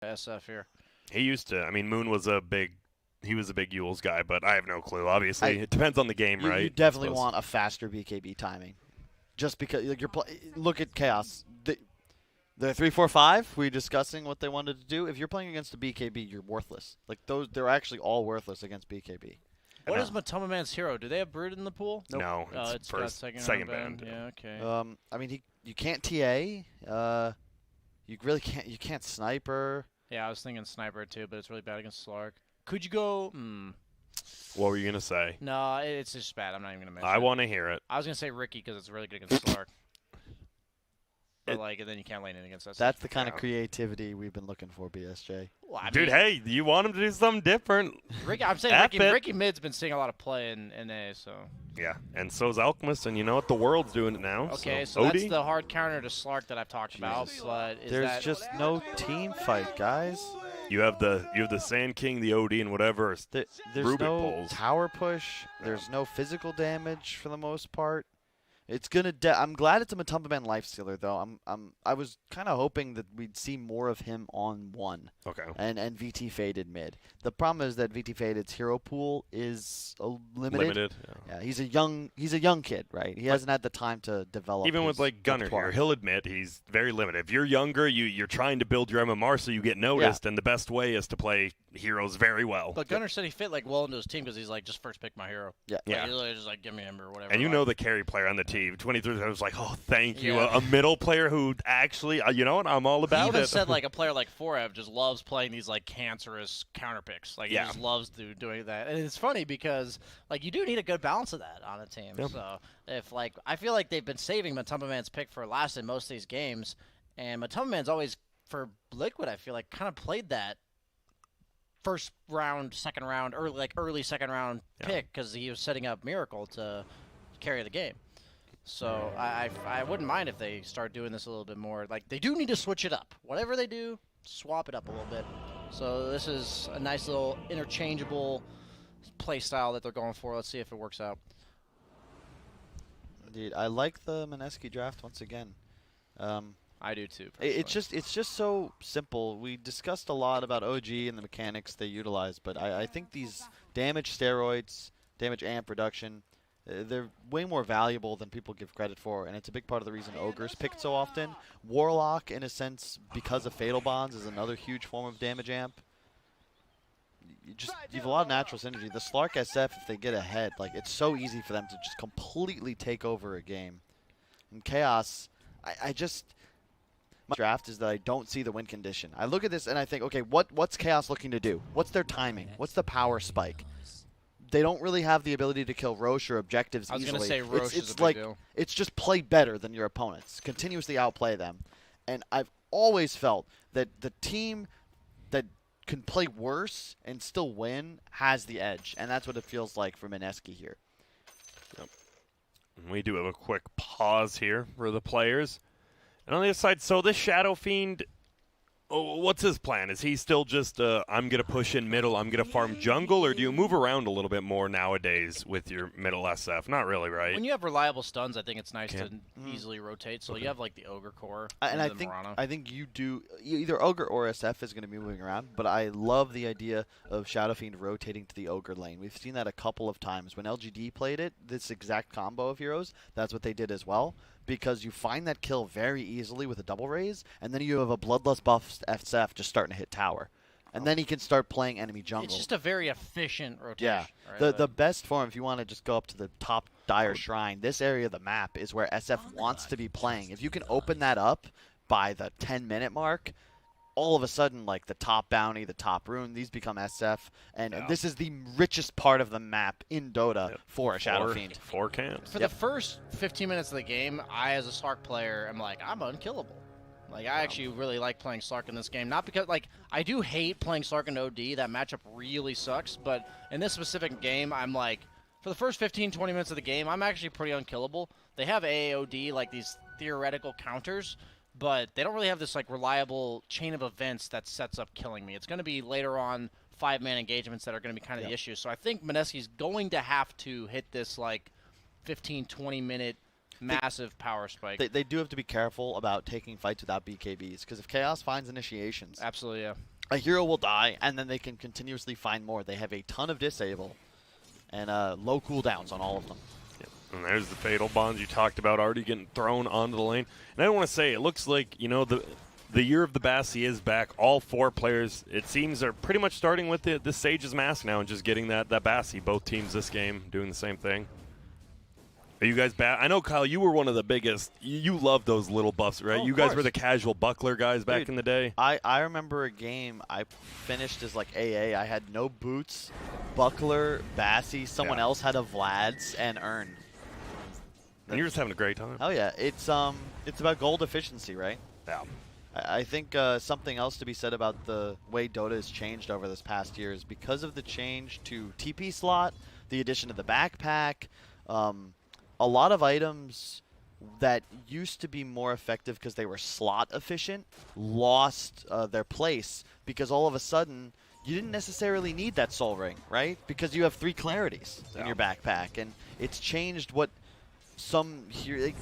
SF here. He used to. I mean, Moon was a big. He was a big Yules guy, but I have no clue. Obviously, it depends on the game, right? You definitely want a faster BKB timing, just because like, look at Chaos. The 3-4-5. We discussing what they wanted to do. If you're playing against a BKB, you're worthless. Like they're actually all worthless against BKB. What is Matoma Man's hero? Do they have Brood in the pool? Nope. No, it's got second band. Yeah, okay. I mean, you can't TA. You really can't. You can't sniper. Yeah, I was thinking sniper too, but it's really bad against Slark. Could you go? What were you gonna say? No, it's just bad. I'm not even gonna mention. I want to hear it. I was gonna say Ricky because it's really good against Slark. But and then you can't lane it against us. That's the kind of creativity we've been looking for, BSJ. Well, Dude, hey, you want him to do something different? Ricky, I'm saying Ricky Mid's been seeing a lot of play in A, so. Yeah, and so's Alchemist, and you know what? The world's doing it now. Okay, so that's the hard counter to Slark that I've talked about. But there's just no team fight, guys. You have the Sand King, the OD, and whatever. There's no tower push. There's no physical damage for the most part. It's gonna. I'm glad it's a Matumba Man lifestealer though. I was kind of hoping that we'd see more of him on 1. Okay. And VT faded mid. The problem is that VT faded's hero pool is limited. Yeah. He's a young kid, right? He hasn't had the time to develop. Even with like Gunner here, he'll admit he's very limited. If you're younger, you're trying to build your MMR so you get noticed, and the best way is to play heroes very well. But Gunner said he fit like well into his team because he's like just first pick my hero. Yeah. Like, he's just like give me him or whatever. And you know the carry player on the team. 23, I was like, oh, thank you. A middle player who actually, you know what, I'm all about it. He even said like a player like Forev just loves playing these like cancerous counter picks. Like he just loves doing that. And it's funny because like you do need a good balance of that on a team. Yep. So if like I feel like they've been saving Matumba Man's pick for last in most of these games, and Matumba Man's always for Liquid I feel like kind of played that first round, second round, early second round pick because he was setting up Miracle to carry the game. So I wouldn't mind if they start doing this a little bit more. Like they do need to switch it up. Whatever they do, swap it up a little bit. So this is a nice little interchangeable play style that they're going for. Let's see if it works out. Indeed, I like the MINESKI draft once again. I do too. It's just so simple. We discussed a lot about OG and the mechanics they utilize, but I think these damage steroids, damage amp reduction, they're way more valuable than people give credit for, and it's a big part of the reason Ogre's picked so often. Warlock, in a sense, because of Fatal Bonds, is another huge form of damage amp. You have a lot of natural synergy. The Slark SF, if they get ahead, like it's so easy for them to just completely take over a game. And Chaos, I just... My draft is that I don't see the win condition. I look at this and I think, okay, what's Chaos looking to do? What's their timing? What's the power spike? They don't really have the ability to kill Roche or objectives easily. I was going to say Roche is a big deal. It's just play better than your opponents. Continuously outplay them. And I've always felt that the team that can play worse and still win has the edge. And that's what it feels like for MINESKI here. Yep. We do have a quick pause here for the players. And on the other side, so this Shadow Fiend, what's his plan? Is he still just, I'm going to push in middle, I'm going to farm jungle, or do you move around a little bit more nowadays with your middle SF? Not really, right? When you have reliable stuns, I think it's nice to easily rotate. So you have like the Ogre core and I think you do, either Ogre or SF is going to be moving around, but I love the idea of Shadow Fiend rotating to the Ogre lane. We've seen that a couple of times. When LGD played it, this exact combo of heroes, that's what they did as well. Because you find that kill very easily with a double raise, and then you have a Bloodlust buff SF just starting to hit tower. And then he can start playing enemy jungle. It's just a very efficient rotation. Yeah. Right? The best form, if you want to just go up to the top Dire Shrine, this area of the map is where SF wants to be playing. If you can open that up by the 10-minute mark, all of a sudden, like the top bounty, the top rune, these become SF, and this is the richest part of the map in Dota for a Shadow Fiend. 4 camps. For the first 15 minutes of the game, I, as a Slark player, am like, I'm unkillable. Like, I actually really like playing Slark in this game. Not because, like, I do hate playing Slark in OD. That matchup really sucks. But in this specific game, I'm like, for the first 15, 20 minutes of the game, I'm actually pretty unkillable. They have AOD, like these theoretical counters, but they don't really have this like reliable chain of events that sets up killing me. It's going to be later on 5-man engagements that are going to be kind of the issue. So I think MINESKI's going to have to hit this like 15, 20 minute Massive power spike. They do have to be careful about taking fights without BKBs, because if Chaos finds initiations, Absolutely, yeah. a hero will die, and then they can continuously find more. They have a ton of disable and low cooldowns on all of them. Yep. And there's the fatal bonds you talked about already getting thrown onto the lane. And I don't want to say, it looks like, you know, the year of the Bassi is back. All 4 players, it seems, are pretty much starting with the Sage's Mask now and just getting that Bassi. Both teams this game doing the same thing. Are you guys back? I know, Kyle, you were one of the biggest. You loved those little buffs, right? Oh, you guys course. were the casual buckler guys back in the day. I remember a game I finished as like AA. I had no boots, buckler, Bassi. Someone else had a Vlad's and Urn. And you're just having a great time. Oh yeah, it's about gold efficiency, right? Yeah. I think something else to be said about the way Dota has changed over this past year is because of the change to TP slot, the addition of the backpack. A lot of items that used to be more effective because they were slot efficient lost their place because all of a sudden you didn't necessarily need that soul ring, right? Because you have 3 clarities in your backpack, and it's changed what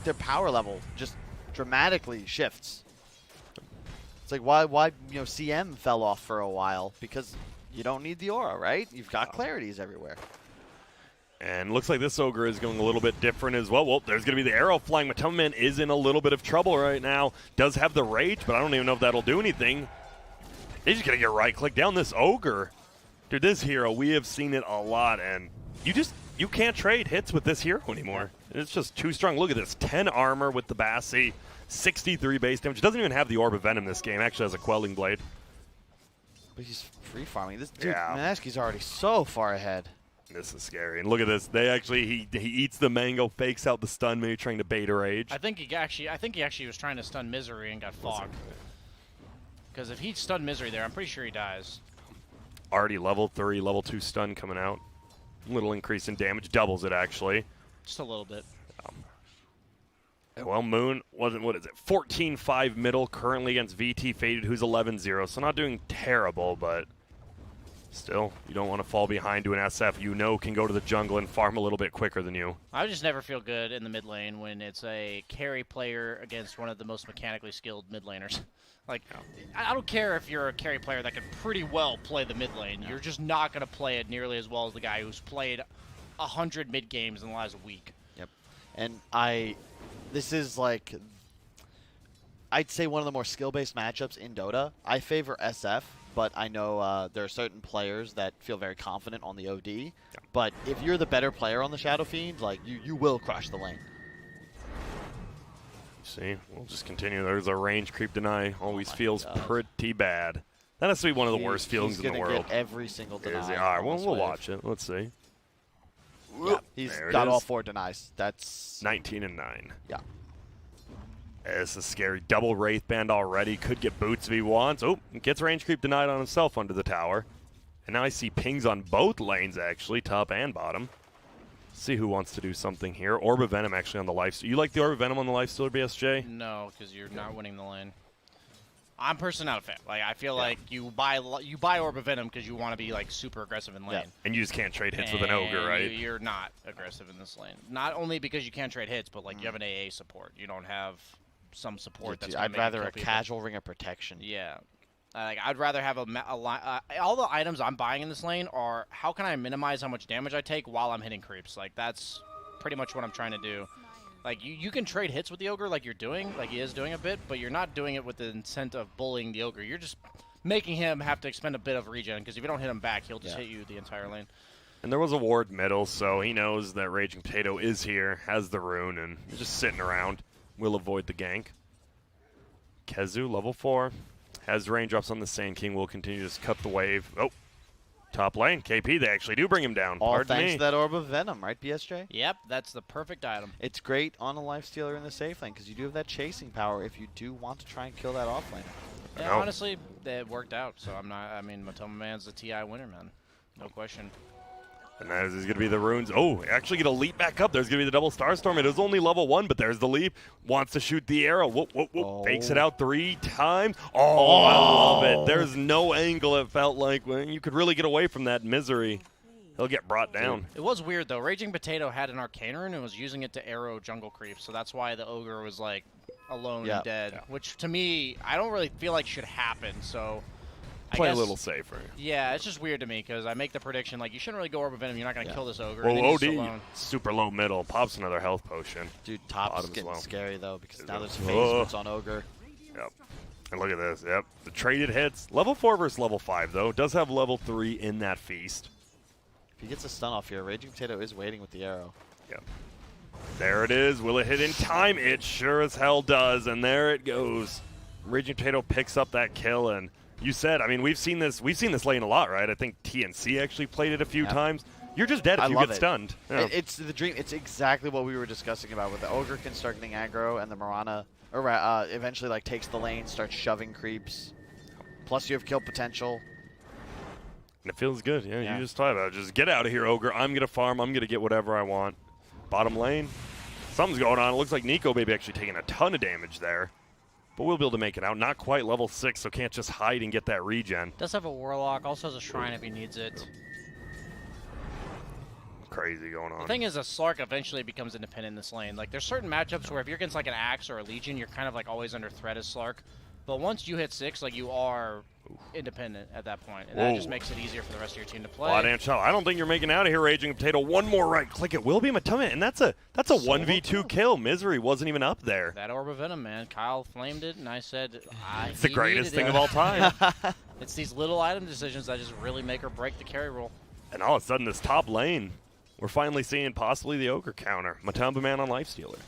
their power level just dramatically shifts. It's like why CM fell off for a while because you don't need the aura, right? You've got clarities everywhere. And looks like this Ogre is going a little bit different as well. Well, there's going to be the arrow flying. Matoman is in a little bit of trouble right now. Does have the rage, but I don't even know if that'll do anything. He's just going to get right-click down this Ogre. Dude, this hero, we have seen it a lot, and you can't trade hits with this hero anymore. It's just too strong. Look at this, 10 armor with the Bassi, 63 base damage. Doesn't even have the Orb of Venom this game. Actually has a Quelling Blade. But he's free farming. This dude, MINESKI's already so far ahead. This is scary. And look at this. They actually he eats the mango, fakes out the stun, maybe trying to bait a rage. I think he actually was trying to stun Misery and got fogged. Because if he stunned Misery there, I'm pretty sure he dies. Already level 3, level 2 stun coming out. Little increase in damage, doubles it actually. Just a little bit. Well, Moon wasn't, 14-5 middle currently against VT Faded, who's 11-0. So not doing terrible, but still, you don't want to fall behind to an SF you know can go to the jungle and farm a little bit quicker than you. I just never feel good in the mid lane when it's a carry player against one of the most mechanically skilled mid laners. Like, I don't care if you're a carry player that can pretty well play the mid lane. You're just not going to play it nearly as well as the guy who's played 100 mid games in the last week. Yep. And this is like, I'd say one of the more skill-based matchups in Dota. I favor SF, but I know there are certain players that feel very confident on the OD. Yeah. But if you're the better player on the Shadow Fiend, like you will crush the lane. See, we'll just continue. There's a range creep deny. Always feels pretty bad. That has to be one of the worst feelings in the world. He's going to get every single deny. All right, we'll watch it. Let's see. Yeah, he's got all 4 denies. That's 19-9. Yeah. This is scary. Double Wraith Band already. Could get boots if he wants. Oh, gets range creep denied on himself under the tower. And now I see pings on both lanes, actually, top and bottom. See who wants to do something here. Orb of Venom actually on the lifesteal. You like the Orb of Venom on the lifestealer, BSJ? No, because you're not winning the lane. I'm personally not a fan. Like, I feel like you buy Orb of Venom because you want to be like super aggressive in lane. Yeah. And you just can't trade hits with an ogre, right? You're not aggressive in this lane. Not only because you can't trade hits, but like you have an AA support. You don't have some support that's. I'd rather a casual ring of protection. Yeah. Like, I'd rather have all the items I'm buying in this lane are how can I minimize how much damage I take while I'm hitting creeps. Like, that's pretty much what I'm trying to do. Like, you can trade hits with the ogre like you're doing, like he is doing a bit, but you're not doing it with the intent of bullying the ogre. You're just making him have to expend a bit of regen, because if you don't hit him back, he'll just hit you the entire lane. And there was a ward middle, so he knows that Raging Potato is here, has the rune, and he's just sitting around. Will avoid the gank. Kezu, level 4. Has raindrops on the Sand King. Will continue to just cut the wave. Oh, top lane. KP, they actually do bring him down. All Pardon thanks me. to that Orb of Venom, right, BSJ? Yep, that's the perfect item. It's great on a lifestealer in the safe lane because you do have that chasing power if you do want to try and kill that off lane. Yeah, honestly, it worked out. So I'm not. I mean, Matoma Man's the TI winner, man. No question. And that is going to be the runes. Oh, actually going to leap back up. There's going to be the double Starstorm. It is only level 1, but there's the leap. Wants to shoot the arrow. Whoop, whoop, whoop. Oh. Fakes it out 3 times. Oh, I love it. There's no angle, it felt like. When you could really get away from that misery. he'll get brought down. It was weird, though. Raging Potato had an Arcane Rune and was using it to arrow jungle creep, so that's why the Ogre was, like, alone and dead, which, to me, I don't really feel like should happen, so... Play a little safer. Yeah, it's just weird to me, because I make the prediction, like, you shouldn't really go Orb of Venom, you're not going to kill this Ogre. Well, OD, super low middle, pops another health potion. Dude, top's getting scary, though, because now there's phase boots on Ogre. Yep. And look at this, the traded hits. Level 4 versus level 5, though. Does have level 3 in that feast. If he gets a stun off here, Raging Potato is waiting with the arrow. Yep. There it is. Will it hit in time? It sure as hell does, and there it goes. Raging Potato picks up that kill, and you said, I mean, we've seen this lane a lot, right? I think TNC actually played it a few times. You're just dead if you get stunned. Yeah. It's the dream. It's exactly what we were discussing about, with the Ogre can start getting aggro, and the Mirana eventually like takes the lane, starts shoving creeps. Plus you have kill potential. And it feels good. Yeah, you just talked about it. Just get out of here, Ogre. I'm going to farm. I'm going to get whatever I want. Bottom lane. Something's going on. It looks like Nico Baby actually taking a ton of damage there. But we'll be able to make it out. Not quite level 6, so can't just hide and get that regen. Does have a Warlock. Also has a Shrine if he needs it. Crazy going on. The thing is, a Slark eventually becomes independent in this lane. Like, there's certain matchups where if you're against, like, an Axe or a Legion, you're kind of, like, always under threat as Slark. But once you hit 6, like, you are independent at that point. And that just makes it easier for the rest of your team to play. I don't think you're making out of here, Raging Potato. One more right click. It will be Matoma, and that's a 1v2 kill. Misery wasn't even up there. That Orb of Venom, man. Kyle flamed it, and I said, it's the greatest thing of all time. It's these little item decisions that just really make or break the carry roll. And all of a sudden, this top lane, we're finally seeing possibly the Ogre counter. Matamba Man on Lifestealer.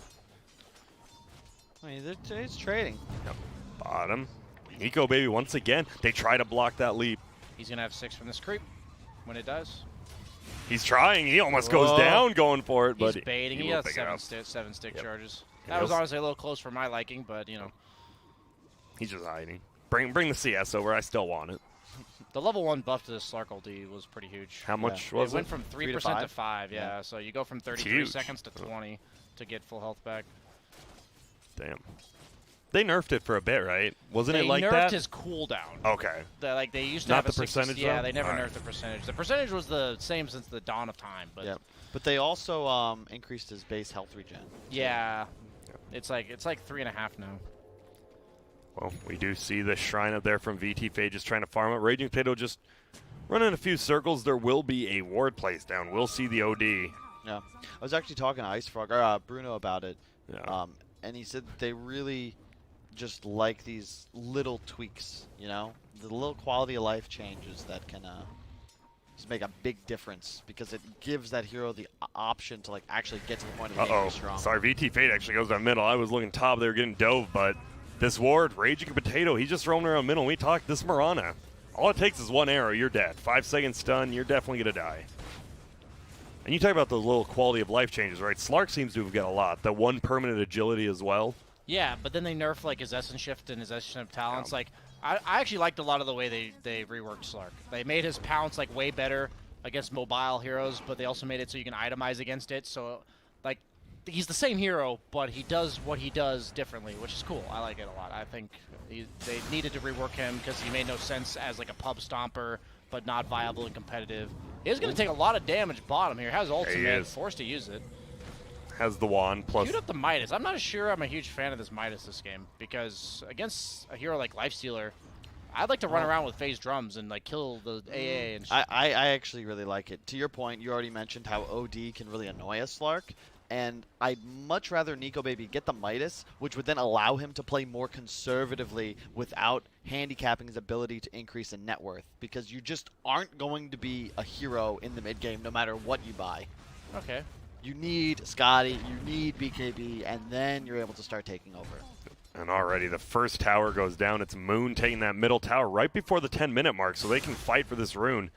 I mean, it's trading. Yep. Bottom. Nico Baby, once again, they try to block that leap. He's going to have 6 from this creep when it does. He's trying. He almost goes down going for it. But he's baiting. He has 7 stick charges. That was honestly a little close for my liking, but, you know. He's just hiding. Bring the CS over. I still want it. The level 1 buff to the Slark ulti was pretty huge. How much was it? It went from 3% to 5, yeah. So you go from 33 seconds to 20 to get full health back. Damn. They nerfed it for a bit, right? Wasn't it like that? They nerfed his cooldown. Okay. Like they used to Not have the a 60, percentage, yeah, though? they never nerfed the percentage. The percentage was the same since the dawn of time. But But they also increased his base health regen. Yeah. It's like 3.5 now. Well, we do see the shrine up there from VT Fade just trying to farm it. Raging Potato just running a few circles. There will be a ward placed down. We'll see the OD. Yeah. I was actually talking to Icefrog, or Bruno, about it. Yeah. And he said they really just like these little tweaks, you know? The little quality of life changes that can just make a big difference, because it gives that hero the option to like actually get to the point of being strong. Sorry, VT Fade actually goes down middle. I was looking top. They were getting dove, but this ward, Raging Potato, he's just roaming around middle. We talked this Mirana. All it takes is one arrow. You're dead. 5-second stun. You're definitely going to die. And you talk about the little quality of life changes, right? Slark seems to have got a lot. The 1 permanent agility as well. Yeah, but then they nerf like his Essence Shift and his Essence Shift talents. Like, I actually liked a lot of the way they reworked Slark. They made his pounce like way better against mobile heroes, but they also made it so you can itemize against it. So, like, he's the same hero, but he does what he does differently, which is cool. I like it a lot. I think they needed to rework him because he made no sense as like a pub stomper, but not viable and competitive. He's going to take a lot of damage bottom here. Has ultimate, forced to use it. Has the wand plus. Shoot up the Midas. I'm not sure I'm a huge fan of this Midas this game, because against a hero like Lifestealer, I'd like to run around with phase drums and like kill the AA and shit. I actually really like it. To your point, you already mentioned how OD can really annoy a Slark, and I'd much rather Nico Baby get the Midas, which would then allow him to play more conservatively without handicapping his ability to increase in net worth, because you just aren't going to be a hero in the mid game no matter what you buy. Okay. You need Scotty, you need BKB, and then you're able to start taking over. And already the first tower goes down. It's Moon taking that middle tower right before the 10-minute mark, so they can fight for this rune.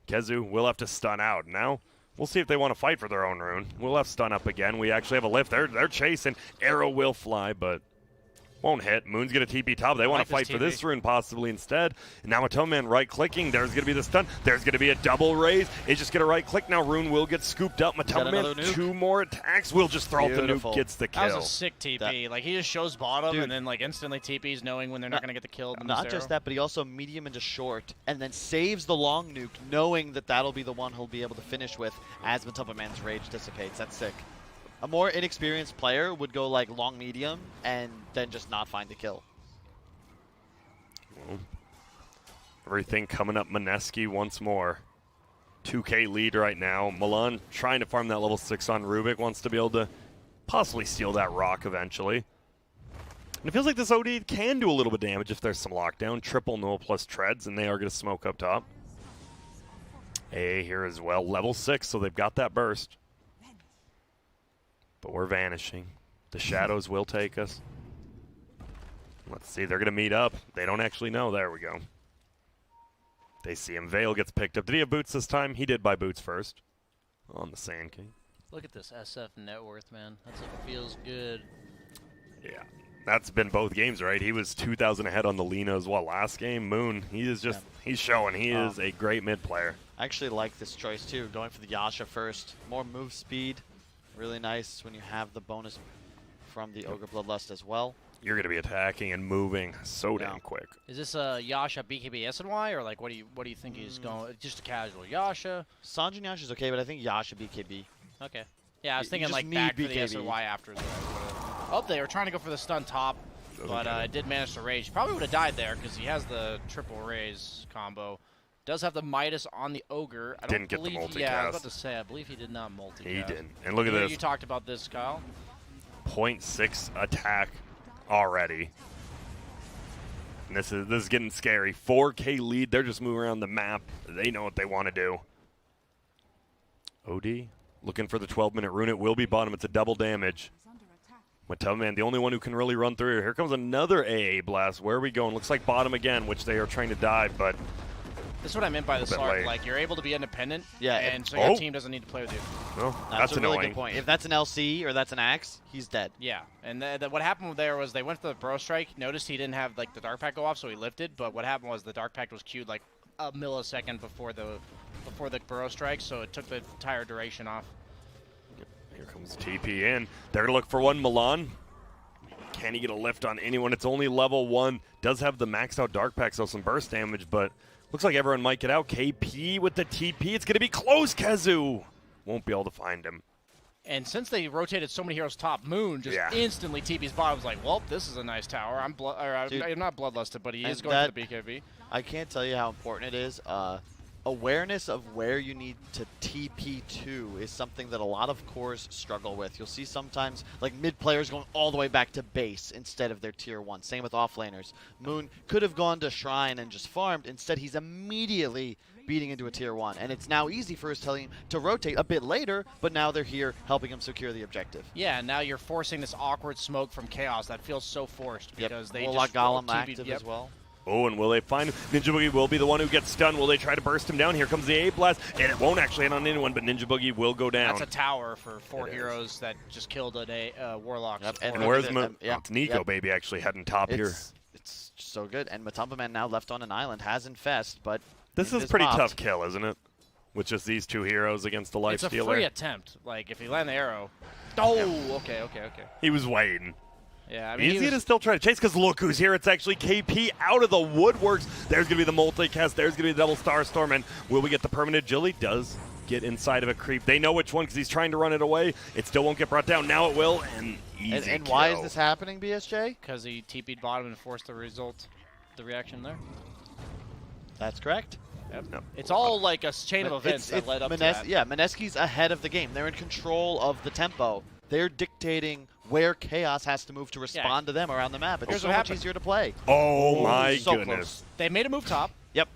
Kezu will have to stun out. Now, we'll see if they want to fight for their own rune. We'll have stun up again. We actually have a lift. They're chasing. Arrow will fly, but Won't hit. Moon's going to TP top. They want to fight for this rune possibly instead. And now Matoman right-clicking. There's going to be the stun. There's going to be a double raise. It's just going to right-click. Now Rune will get scooped up. Matoman, 2 more attacks. Will just throw out the nuke. Gets the kill. That was a sick TP. Like, he just shows bottom and then, like, instantly TPs knowing when they're not going to get the kill. Not just that, but he also medium into short and then saves the long nuke knowing that that'll be the one he'll be able to finish with as Matoman's rage dissipates. That's sick. A more inexperienced player would go like long medium and then just not find the kill. Well, everything coming up MINESKI once more. 2K lead right now. Milan trying to farm that level 6 on Rubik. Wants to be able to possibly steal that rock eventually. And it feels like this OD can do a little bit of damage if there's some lockdown. Triple null plus treads, and they are going to smoke up top. A here as well. Level 6, so they've got that burst. But we're vanishing. The shadows will take us. Let's see. They're going to meet up. They don't actually know. There we go. They see him. Vale gets picked up. Did he have boots this time? He did buy boots first on the Sand King. Look at this SF net worth, man. That's like feels good. Yeah. That's been both games, right? He was 2,000 ahead on the Lina as well last game. Moon, he is just, he's showing he is a great mid player. I actually like this choice too, going for the Yasha first. More move speed. Really nice when you have the bonus from the Ogre Bloodlust as well. You're going to be attacking and moving so damn quick. Is this a Yasha BKB SNY or like what do you think he's going? Just a casual Yasha? Sanjin Yasha's okay, but I think Yasha BKB. Okay. Yeah, I was thinking like back for the SNY after the. Oh, they were trying to go for the stun top, but it did manage to rage. Probably would have died there because he has the triple raise combo. Does have the Midas on the Ogre. I didn't get the multicast. Yeah, I was about to say, I believe he did not multicast. He didn't. And look at this. You talked about this, Kyle. 0.6 attack already. And this is getting scary. 4K lead. They're just moving around the map. They know what they want to do. OD looking for the 12-minute rune. It will be bottom. It's a double damage. Matoman, the only one who can really run through. Here comes another AA blast. Where are we going? Looks like bottom again, which they are trying to dive, but this is what I meant by the Slark. Like, you're able to be independent, and so your team doesn't need to play with you. No, that's a annoying. really good point. If that's an LC or that's an Axe, he's dead. Yeah, and what happened there was they went for the Burrow Strike, noticed he didn't have like the Dark Pact go off, so he lifted, but what happened was the Dark Pact was queued like a millisecond before the Burrow Strike, so it took the entire duration off. Here comes TP in. They're going to look for one. Milan. Can he get a lift on anyone? It's only level 1. Does have the maxed out Dark Pact, so some burst damage, but looks like everyone might get out. KP with the TP. It's going to be close. Kezu won't be able to find him. And since they rotated so many heroes top, Moon just instantly TP's bottom. Was like, well, this is a nice tower. I'm not bloodlusted, but he is going for the BKB. I can't tell you how important it is. Awareness of where you need to TP to is something that a lot of cores struggle with. You'll see sometimes like mid players going all the way back to base instead of their tier 1. Same with offlaners. Moon could have gone to Shrine and just farmed. Instead, he's immediately beating into a tier 1. And it's now easy for his team to rotate a bit later, but now they're here helping him secure the objective. Yeah, and now you're forcing this awkward smoke from Chaos. That feels so forced because they just Golem active as well. Oh, and will they find him? Ninja Boogie will be the one who gets stunned. Will they try to burst him down? Here comes the A blast, and it won't actually hit on anyone, but Ninja Boogie will go down. That's a tower for 4 heroes that just killed a Warlock. Yep. And where's it's Nico, baby, actually heading top here. It's so good. And Matumbaman now left on an island, has Infest, but this is a pretty tough kill, isn't it? With just these 2 heroes against the Life Stealer. It's a free attempt. Like, if you land the arrow. Oh, okay. He was waiting. Yeah, I mean, easy to still try to chase because look who's here. It's actually KP out of the woodworks. There's going to be the multicast. There's going to be the double Star Storm. And will we get the permanent agility? Does get inside of a creep. They know which one because he's trying to run it away. It still won't get brought down. Now it will. And easy And why is this happening, BSJ? Because he TP'd bottom and forced the reaction there. That's correct. Yep. No. It's all like a chain of events that led up to that. Yeah, MINESKI's ahead of the game. They're in control of the tempo. They're dictating where Chaos has to move to respond to them around the map. It's so much easier to play. Oh my goodness. Close. They made a move top. Yep.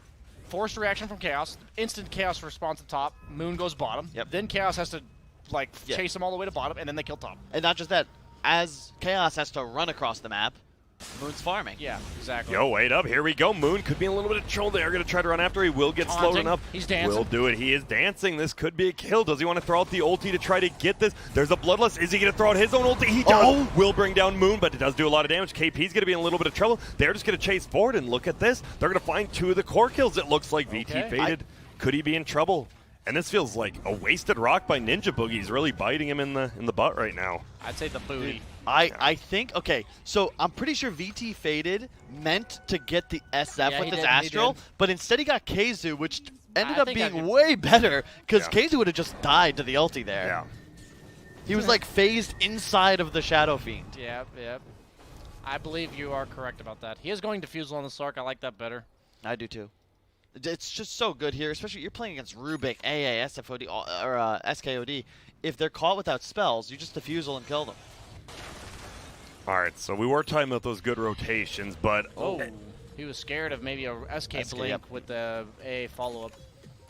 Forced reaction from Chaos. Instant Chaos response to top. Moon goes bottom. Yep. Then Chaos has to chase them all the way to bottom, and then they kill top. And not just that. As Chaos has to run across the map, Moon's farming. Yeah, exactly. Yo, wait up. Here we go. Moon could be in a little bit of trouble. They are going to try to run after. He will get slowed enough. He's dancing. Will do it. He is dancing. This could be a kill. Does he want to throw out the ulti to try to get this? There's a Bloodlust. Is he going to throw out his own ulti? He does. Will bring down Moon, but it does do a lot of damage. KP's going to be in a little bit of trouble. They're just going to chase forward, and look at this. They're going to find 2 of the core kills. It looks like VT faded. Could he be in trouble? And this feels like a wasted rock by Ninja Boogie. He's really biting him in the butt right now. I'd say the booty. I think, okay, so I'm pretty sure VT faded meant to get the SF with his Astral, but instead he got Keizu, which ended up being way better, because Keizu would have just died to the ulti there. Yeah. He was like phased inside of the Shadow Fiend. Yep. I believe you are correct about that. He is going Diffusal on the Slark. I like that better. I do too. It's just so good here, especially you're playing against Rubik, AA, SFOD, or SKOD. If they're caught without spells, you just Diffusal and kill them. All right, so we were talking about those good rotations, but... He was scared of maybe a SK Blink with the AA follow-up.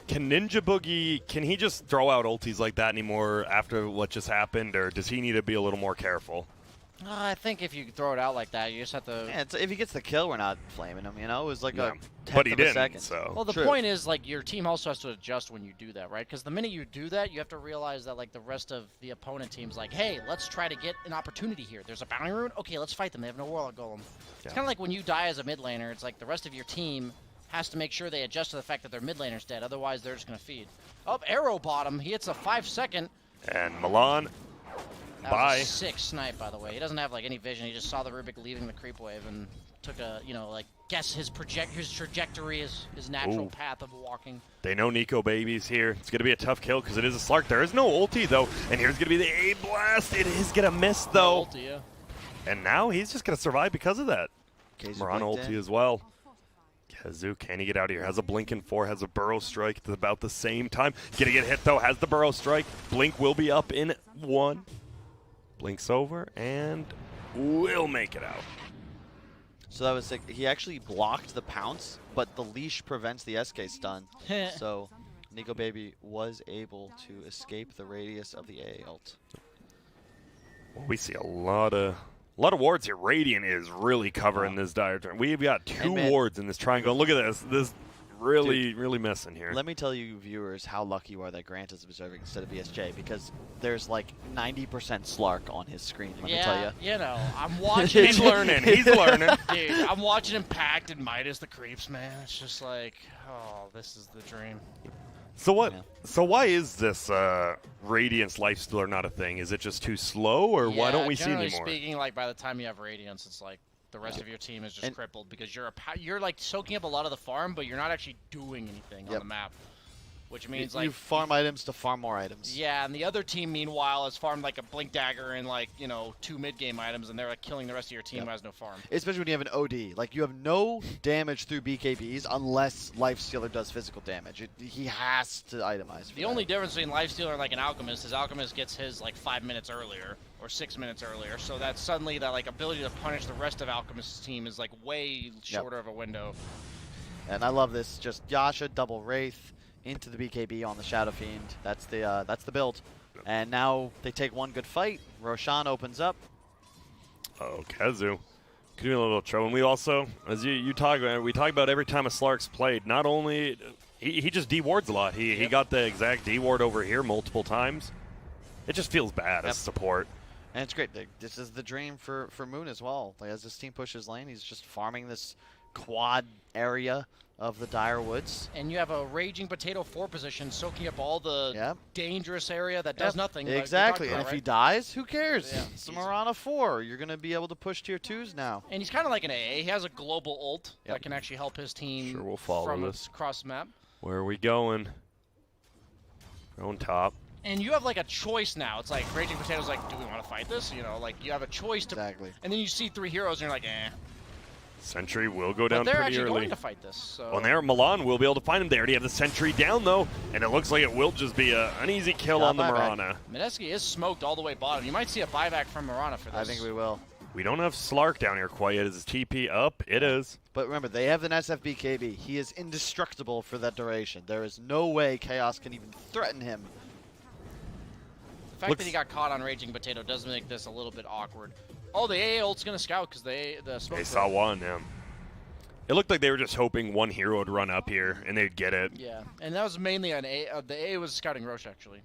Can Ninja Boogie, can he just throw out ultis like that anymore after what just happened, or does he need to be a little more careful? I think if you throw it out like that, you just have to... Yeah, if he gets the kill, we're not flaming him, you know? It was like a but he tenth of a didn't, second. So. Well, the point is, like, your team also has to adjust when you do that, right? Because the minute you do that, you have to realize that, like, the rest of the opponent team's like, hey, let's try to get an opportunity here. There's a bounty rune? Okay, let's fight them. They have no Warlock Golem. It's kind of like when you die as a mid laner, it's like the rest of your team has to make sure they adjust to the fact that their mid laner's dead. Otherwise, they're just going to feed. Oh, Arrow bottom. He hits a 5-second. And Milan... That was a sick snipe, by the way. He doesn't have like any vision. He just saw the Rubik leaving the creep wave and took a, like guess his trajectory, his natural path of walking. They know Nico Baby's here. It's going to be a tough kill because it is a Slark. There is no ulti though, and here's going to be the A blast. It is going to miss though. Ulti, yeah. And now he's just going to survive because of that. Mirana ulti as well. Kazu, can he get out of here? Has a Blink in 4, has a Burrow Strike at about the same time. Gonna get hit though, has the Burrow Strike. Blink will be up in 1. Blinks over and will make it out. So that was sick. He actually blocked the pounce, but the leash prevents the SK stun. So Nico Baby was able to escape the radius of the AA ult. Well, we see a lot of wards here. Radiant is really covering this dire turn. We've got 2 wards in this triangle. Look at this. This really messing here. Let me tell you, viewers, how lucky you are that Grant is observing instead of BSJ, because there's like 90% Slark on his screen, let me tell you. You know, I'm watching. He's learning. He's learning. Dude, I'm watching him packed and Midas the creeps, man. It's just like, oh, this is the dream. So what? Yeah. So why is this Radiance Lifestealer not a thing? Is it just too slow, or why don't we see it anymore? Generally speaking, like by the time you have Radiance, it's like the rest of your team is just crippled because you're like soaking up a lot of the farm, but you're not actually doing anything on the map. Which means like you farm items to farm more items. Yeah, and the other team meanwhile has farmed like a Blink Dagger and like 2 mid game items, and they're like killing the rest of your team who has no farm. Especially when you have an OD, like you have no damage through BKBs unless Lifestealer does physical damage. He has to itemize. The only difference between Lifestealer and like an Alchemist is Alchemist gets his like 5 minutes earlier or 6 minutes earlier, so that suddenly that like ability to punish the rest of Alchemist's team is like way shorter of a window. And I love this, just Yasha double Wraith into the BKB on the Shadow Fiend. That's the build. And now they take one good fight. Roshan opens up. Oh, Kazu. Could be a little trouble. And we also, as you talk about, we talk about every time a Slark's played, not only, he just D-wards a lot. He got the exact D-ward over here multiple times. It just feels bad as support. And it's great. This is the dream for Moon as well. Like, as this team pushes lane, he's just farming this quad area of the Dire Woods. And you have a Raging Potato 4 position soaking up all the dangerous area that does nothing. Exactly. Like and if he dies, who cares? It's Marana 4. You're going to be able to push tier 2s now. And he's kind of like an AA. He has a global ult that can actually help his team we'll follow from this. Across the map. Where are we going? We're on top. And you have like a choice now. It's like Raging Potato's like, do we want to fight this? Like you have a choice to. Exactly. And then you see 3 heroes and you're like, eh. Sentry will go down pretty pretty early. They're actually going early. to fight this. So. Well, there, Milan will be able to find him. They already have the Sentry down, though, and it looks like it will just be an easy kill on the Mirana. MINESKI is smoked all the way bottom. You might see a buyback from Mirana for this. I think we will. We don't have Slark down here quite yet. Is his TP up? It is. But remember, they have an SFBKB. He is indestructible for that duration. There is no way Chaos can even threaten him. The fact that he got caught on Raging Potato does make this a little bit awkward. Oh, the AA ult's gonna scout because the smoke. They saw one, yeah. It looked like they were just hoping one hero would run up here and they'd get it. Yeah, and that was mainly on A. The A was scouting Roche actually.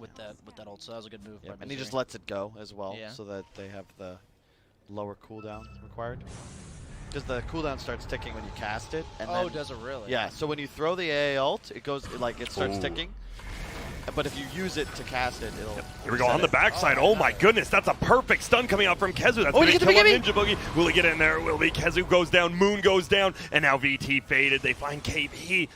With that ult, so that was a good move. Yep. By And he just Misery. lets it go as well, Yeah. so that they have the lower cooldown required. Because the cooldown starts ticking when you cast it. And Oh, then, does it really? yeah, so when you throw the AA ult, it goes it starts Ooh. ticking. But if you use it to cast it, it'll. Here we go reset on the it. backside. Oh my goodness, that's a perfect stun coming out from Kezu. That's Oh, going you to get the kill a BKB? Ninja Boogie. Will he get in there? Will he? Kezu goes down, Moon goes down, and now VT faded. They find KB.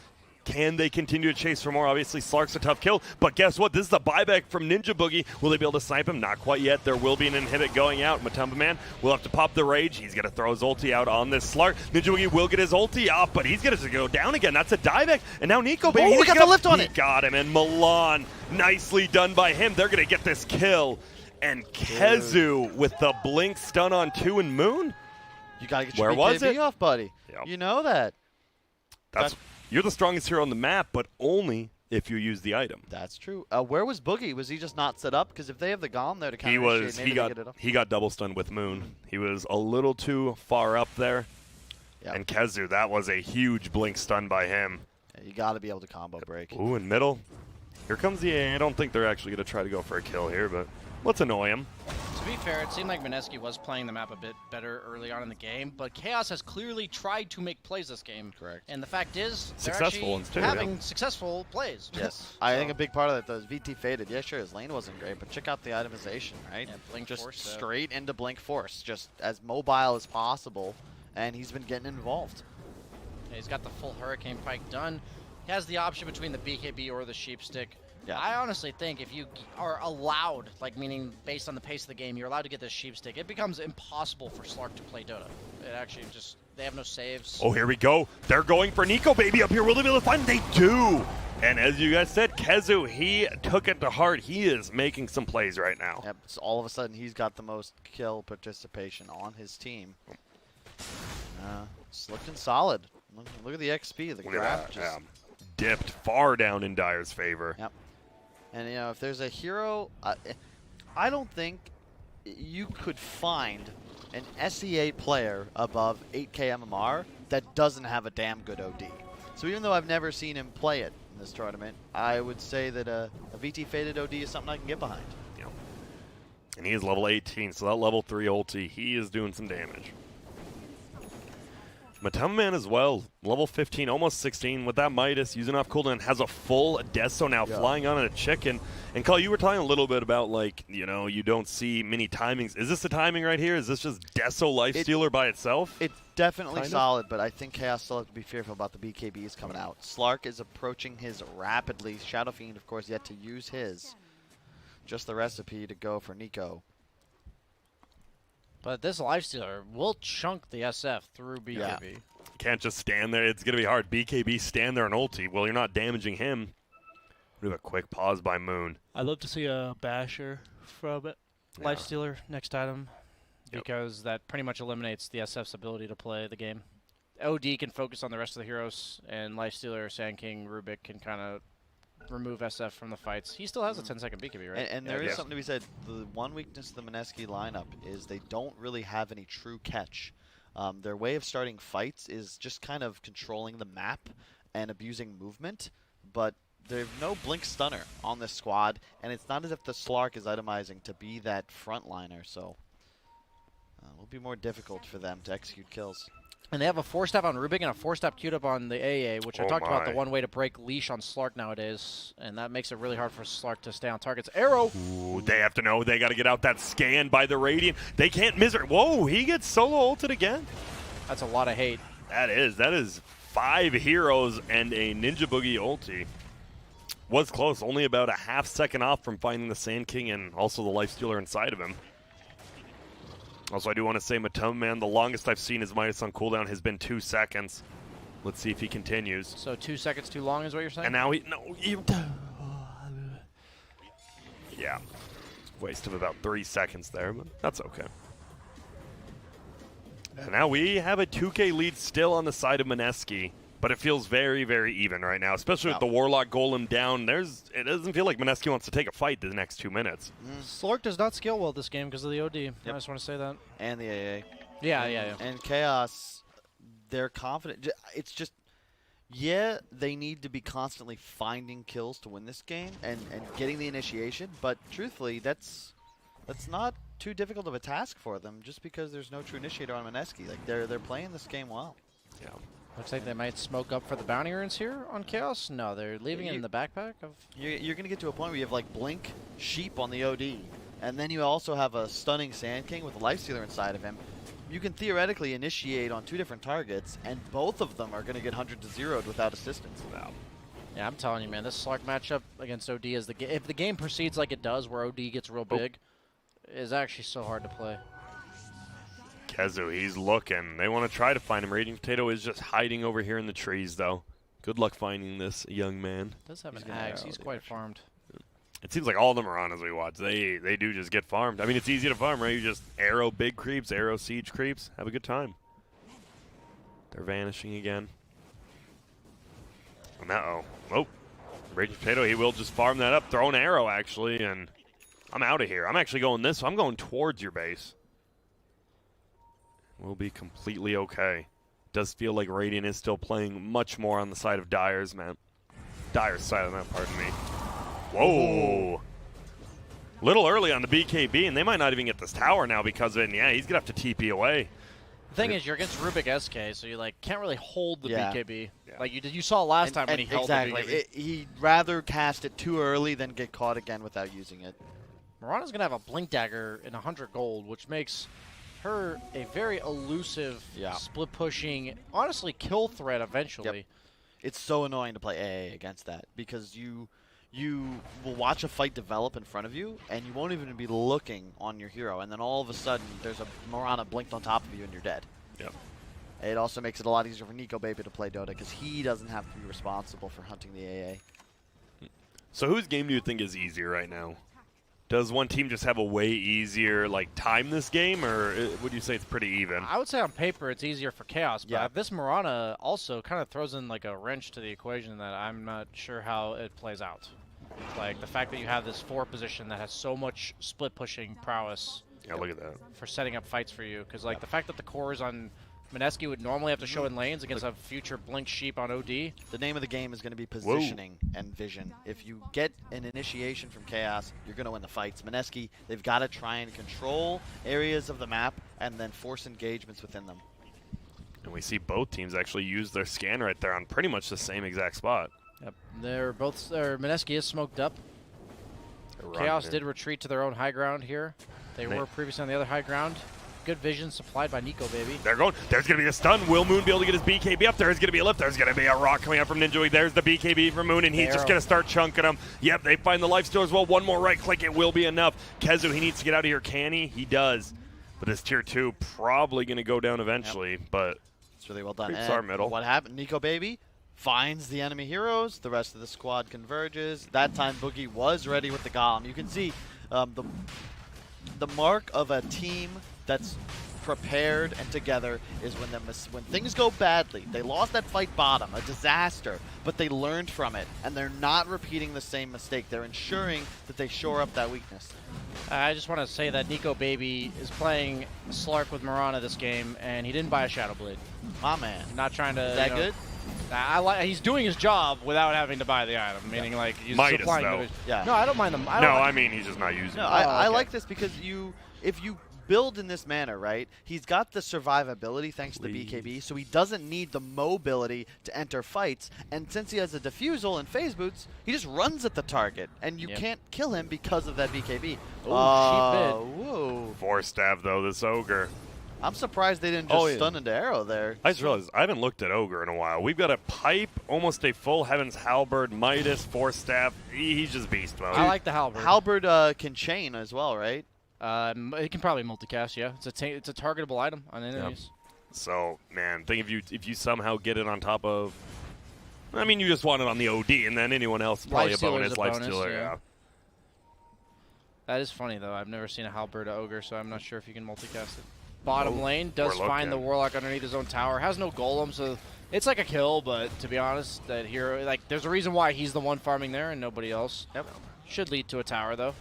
Can they continue to chase for more? Obviously, Slark's a tough kill, but guess what? This is a buyback from Ninja Boogie. Will they be able to snipe him? Not quite yet. There will be an inhibit going out. Matumba Man will have to pop the rage. He's going to throw his ulti out on this Slark. Ninja Boogie will get his ulti off, but he's going to go down again. That's a dieback, and now Nico, baby. Oh, we got the lift on it. He got him, and Milan, nicely done by him. They're going to get this kill. And Kezu with the blink stun on 2 and Moon. You gotta get your Where was BKB it? off, buddy. Yep. You know that. You're the strongest hero on the map, but only if you use the item. That's true. Where was Boogie? Was he just not set up? Because if they have the Golem there to counter He got double stunned with Moon. He was a little too far up there. Yep. And Kezu, that was a huge blink stun by him. Yeah, you got to be able to combo break. Ooh, in middle. Here comes the A. I don't think they're actually going to try to go for a kill here, but let's annoy him. To be fair, it seemed like MINESKI was playing the map a bit better early on in the game, but Chaos has clearly tried to make plays this game. Correct. And the fact is, they're Successful actually ones too, having yeah. successful plays. Yes. I think a big part of that, though, is VT faded. Yeah, sure, his lane wasn't great, but check out the itemization, right? Yeah, Blink just Force, straight into Blink Force, just as mobile as possible, and he's been getting involved. Yeah, he's got the full Hurricane Pike done. He has the option between the BKB or the Sheep Stick. Yeah. I honestly think if you are allowed, like meaning based on the pace of the game, you're allowed to get this Sheep Stick, it becomes impossible for Slark to play Dota. It actually just, they have no saves. Oh, here we go. They're going for Nico, baby, up here. Will they be able to find him? They do. And as you guys said, Kezu, he took it to heart. He is making some plays right now. Yep, so all of a sudden, he's got the most kill participation on his team. It's looking solid. Look at the XP. The Look graph at that. just Dipped far down in Dyer's favor. Yep. And, you know, if there's a hero, I don't think you could find an SEA player above 8k MMR that doesn't have a damn good OD. So even though I've never seen him play it in this tournament, I would say that a VT faded OD is something I can get behind. Yep. And he is level 18, so that level 3 ulti, he is doing some damage. Matumba Man as well, level 15, almost 16, with that Midas, using off cooldown, has a full Desto now flying on a chicken. And Cole, you were talking a little bit about, like, you know, you don't see many timings. Is this the timing right here? Is this just Desto Lifestealer by itself? It's definitely Kind of. solid, but I think Chaos still have to be fearful about the BKBs coming out. Slark is approaching his rapidly. Shadow Fiend, of course, yet to use his. Just the recipe to go for Nico. But this Lifestealer will chunk the SF through BKB. Yeah. Can't just stand there. It's going to be hard. BKB stand there and ulti. Well, you're not damaging him. We have a quick pause by Moon. I'd love to see a basher from it. Yeah. Lifestealer, next item, Yep. because that pretty much eliminates the SF's ability to play the game. OD can focus on the rest of the heroes, and Lifestealer, Sand King, Rubik can kind of remove SF from the fights. He still has a 10-second BKB, right? And there is Yeah. something to be said. The one weakness of the MINESKI lineup is they don't really have any true catch. Their way of starting fights is just kind of controlling the map and abusing movement, but there's no blink stunner on this squad, and it's not as if the Slark is itemizing to be that frontliner, so it will be more difficult for them to execute kills. And they have a 4-step on Rubik and a 4-step queued up on the AA, which I Oh talked about, the my. one way to break leash on Slark nowadays, and that makes it really hard for Slark to stay on targets. Arrow! Ooh, they have to know they got to get out that scan by the Radiant. They can't miss it. Whoa, he gets solo ulted again. That's a lot of hate. That is 5 heroes and a Ninja Boogie ulti. Was close, only about a half second off from finding the Sand King and also the Lifestealer inside of him. Also, I do want to say Matumba Man, the longest I've seen his Midas on cooldown has been 2 seconds. Let's see if he continues. So 2 seconds too long is what you're saying? And now yeah, waste of about 3 seconds there, but that's okay. And now we have a 2K lead still on the side of MINESKI, but it feels very, very even right now, especially with the Warlock Golem down. It doesn't feel like MINESKI wants to take a fight the next 2 minutes. Slork does not scale well this game because of the OD. I just want to say that. And the AA. Yeah. And Chaos, they're confident. It's just, yeah, they need to be constantly finding kills to win this game and getting the initiation, but truthfully, that's not too difficult of a task for them just because there's no true initiator on MINESKI. Like, they're playing this game well. Yeah. Looks like they might smoke up for the bounty runes here on Chaos. No, they're leaving it in the backpack of. You're going to get to a point where you have like Blink, Sheep on the OD, and then you also have a Stunning Sand King with a Lifestealer inside of him. You can theoretically initiate on 2 different targets, and both of them are going to get 100 to 0'd without assistance. Wow. Yeah, I'm telling you, man, this Slark matchup against OD is if the game proceeds like it does, where OD gets real big, is actually so hard to play. Kezu, he's looking. They want to try to find him. Raging Potato is just hiding over here in the trees, though. Good luck finding this young man. Does have an axe. He's quite farmed. It seems like all the Maranas we watch, they do just get farmed. I mean, it's easy to farm, right? You just arrow big creeps, arrow siege creeps. Have a good time. They're vanishing again. And oh, Raging Potato, he will just farm that up. Throw an arrow, actually, and I'm out of here. I'm actually going this way. I'm going towards your base. We'll be completely okay. Does feel like Radiant is still playing much more on the side of Dyer's, man. Dyer's side of that, pardon me. Whoa. Little early on the BKB, and they might not even get this tower now because of it. And yeah, he's going to have to TP away. The thing is, you're against Rubik SK, so you like can't really hold the BKB. Yeah. Like you saw last time when he held the BKB. He'd rather cast it too early than get caught again without using it. Mirana's going to have a Blink Dagger in 100 gold, which makes her a very elusive, split-pushing, honestly, kill threat eventually. Yep. It's so annoying to play AA against that because you will watch a fight develop in front of you, and you won't even be looking on your hero, and then all of a sudden, there's a Mirana blinked on top of you, and you're dead. Yep. It also makes it a lot easier for Nico Baby to play Dota because he doesn't have to be responsible for hunting the AA. So whose game do you think is easier right now? Does one team just have a way easier time this game, or would you say it's pretty even? I would say on paper it's easier for Chaos, but this Mirana also kind of throws in like a wrench to the equation that I'm not sure how it plays out. Like the fact that you have this 4 position that has so much split pushing prowess. Yeah, look at that. For setting up fights for you, because like the fact that the cores on MINESKI would normally have to show in lanes against a future Blink Sheep on OD. The name of the game is going to be positioning and vision. If you get an initiation from Chaos, you're going to win the fights. MINESKI, they've got to try and control areas of the map and then force engagements within them. And we see both teams actually use their scan right there on pretty much the same exact spot. Yep, MINESKI is smoked up. Chaos did retreat to their own high ground here. They were previously on the other high ground. Good vision supplied by Nico Baby. They're going. There's going to be a stun. Will Moon be able to get his BKB up? There's going to be a lift. There's going to be a rock coming up from Ninja. There's the BKB from Moon, and he's just going to start chunking them. Yep, they find the lifesteal as well. One more right click. It will be enough. Kezu, he needs to get out of here. Can he? He does. But this tier 2 probably going to go down eventually. But it's really well done. Creeps are middle. What happened? Nico Baby finds the enemy heroes. The rest of the squad converges. That time, Boogie was ready with the Golem. You can see the mark of a team that's prepared and together is when things go badly. They lost that fight bottom, a disaster, but they learned from it, and they're not repeating the same mistake. They're ensuring that they shore up that weakness. I just want to say that Nico Baby is playing Slark with Mirana this game, and he didn't buy a Shadow Blade. My man. Not trying to. Is that good? He's doing his job without having to buy the item, meaning like he's supplying the. Yeah. No, I don't mind them. I mean he's just not using it. No, I like this because if you build in this manner, right? He's got the survivability thanks to the BKB, so he doesn't need the mobility to enter fights. And since he has a defusal and phase boots, he just runs at the target, and you can't kill him because of that BKB. Oh, whoa. 4-stab though, this Ogre. I'm surprised they didn't just stun into arrow there. I just realized I haven't looked at Ogre in a while. We've got a pipe, almost a full Heaven's Halberd, Midas, 4-staff. He's just beast mode. I like the Halberd. Halberd can chain as well, right? It can probably multicast, yeah. It's a targetable item on enemies. So, man, think if you somehow get it on top of... I mean, you just want it on the OD, and then anyone else probably a bonus. Lifestealer, yeah. That is funny, though. I've never seen a Halberd Ogre, so I'm not sure if you can multicast it. Bottom lane does find the Warlock underneath his own tower. Has no golem, so It's like a kill, but to be honest, that hero, like, there's a reason why he's the one farming there and nobody else. Yep. Should lead to a tower, though.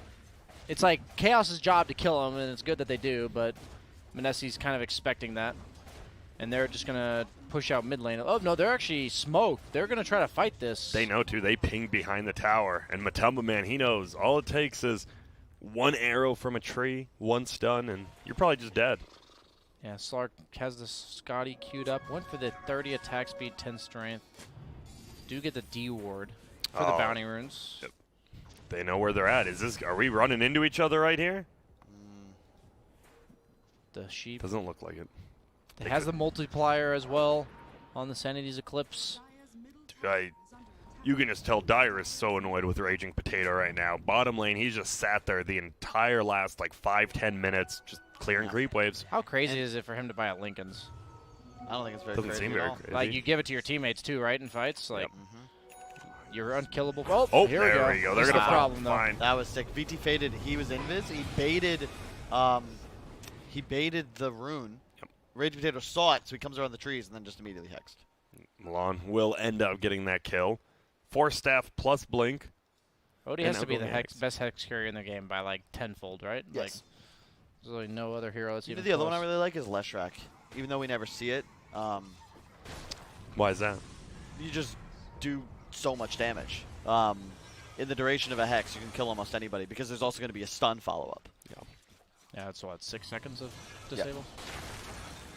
It's like Chaos's job to kill him, and it's good that they do, but MINESKI's kind of expecting that. And they're just going to push out mid lane. Oh, no, they're actually smoked. They're going to try to fight this. They know, too. They ping behind the tower. And Matumba, man, he knows. All it takes is one arrow from a tree, one stun, and you're probably just dead. Yeah, Slark has the Scotty queued up. Went for the 30 attack speed, 10 strength. Do get the D ward for the bounty runes. Yep. They know where they're at. Are we running into each other right here? The sheep. Doesn't look like it. It has the multiplier as well on the Sanity's Eclipse. Dude, you can just tell Dyer is so annoyed with Raging Potato right now. Bottom lane, he's just sat there the entire last, like, 5-10 minutes just clearing creep waves. How crazy is it for him to buy a Lincoln's? I don't think it's very Doesn't crazy seem at very all. crazy. Like, you give it to your teammates, too, right, in fights? Like, Mm-hmm. you're unkillable. Oh, here there we we go. go. They're That's going the to problem, though. fine. That was sick. VT faded. He was invis. He baited the rune. Yep. Rage Potato saw it, so he comes around the trees and then just immediately hexed. Milan will end up getting that kill. Force Staff plus Blink. Odie And has to be the Elbow best hex carrier in the game by, like, tenfold, right? Yes. Like, there's really no other hero that's You know, even the other one I close. really like is Leshrac. Even though we never see it, Why is that? you just do so much damage. In the duration of a hex, you can kill almost anybody because there's also going to be a stun follow-up. Yeah, that's what, 6 seconds of disable?